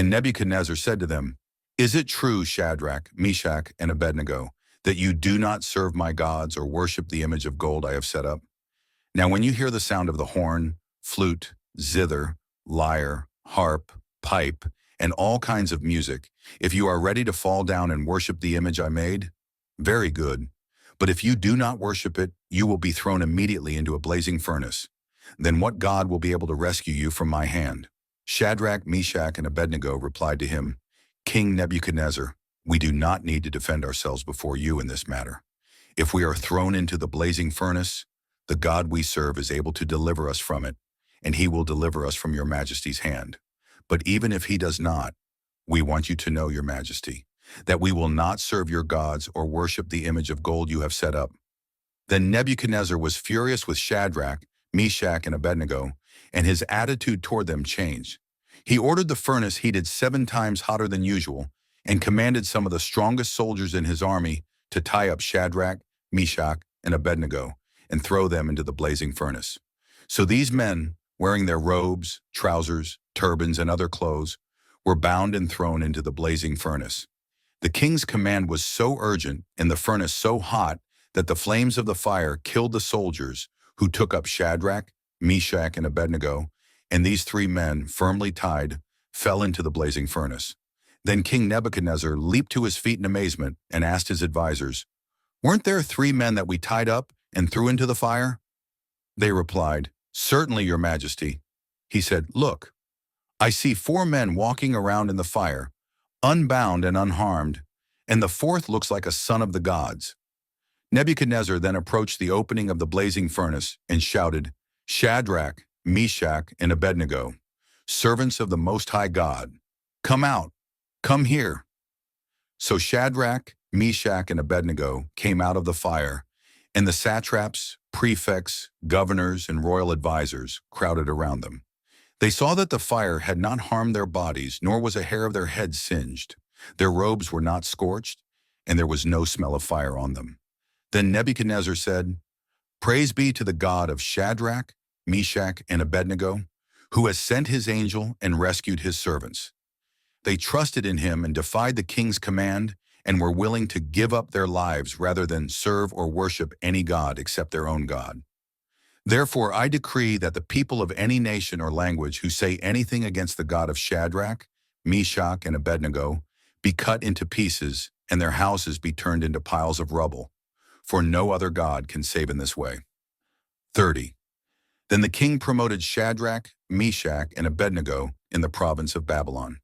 And Nebuchadnezzar said to them, "Is it true, Shadrach, Meshach, and Abednego, that you do not serve my gods or worship the image of gold I have set up? Now when you hear the sound of the horn, flute, zither, lyre, harp, pipe, and all kinds of music, if you are ready to fall down and worship the image I made, very good. But if you do not worship it, you will be thrown immediately into a blazing furnace. Then what God will be able to rescue you from my hand?" Shadrach, Meshach, and Abednego replied to him, "King Nebuchadnezzar, we do not need to defend ourselves before you in this matter. If we are thrown into the blazing furnace, the God we serve is able to deliver us from it, and he will deliver us from your majesty's hand. But even if he does not, we want you to know, your majesty, that we will not serve your gods or worship the image of gold you have set up." Then Nebuchadnezzar was furious with Shadrach, Meshach, and Abednego, and his attitude toward them changed. He ordered the furnace heated 7 times hotter than usual and commanded some of the strongest soldiers in his army to tie up Shadrach, Meshach, and Abednego and throw them into the blazing furnace. So these men, wearing their robes, trousers, turbans, and other clothes, were bound and thrown into the blazing furnace. The king's command was so urgent and the furnace so hot that the flames of the fire killed the soldiers who took up Shadrach, Meshach, and Abednego, and these 3 men, firmly tied, fell into the blazing furnace. Then King Nebuchadnezzar leaped to his feet in amazement and asked his advisors, "Weren't there 3 men that we tied up and threw into the fire?" They replied, "Certainly, your majesty." He said, "Look, I see 4 men walking around in the fire, unbound and unharmed, and the 4th looks like a son of the gods." Nebuchadnezzar then approached the opening of the blazing furnace and shouted, "Shadrach, Meshach, and Abednego, servants of the Most High God, come out, come here." So Shadrach, Meshach, and Abednego came out of the fire, and the satraps, prefects, governors, and royal advisors crowded around them. They saw that the fire had not harmed their bodies, nor was a hair of their heads singed. Their robes were not scorched, and there was no smell of fire on them. Then Nebuchadnezzar said, "Praise be to the God of Shadrach, Meshach, and Abednego, who has sent his angel and rescued his servants." They trusted in him and defied the king's command and were willing to give up their lives rather than serve or worship any god except their own God. Therefore, I decree that the people of any nation or language who say anything against the God of Shadrach, Meshach, and Abednego be cut into pieces and their houses be turned into piles of rubble, for no other God can save in this way. 30. Then the king promoted Shadrach, Meshach, and Abednego in the province of Babylon.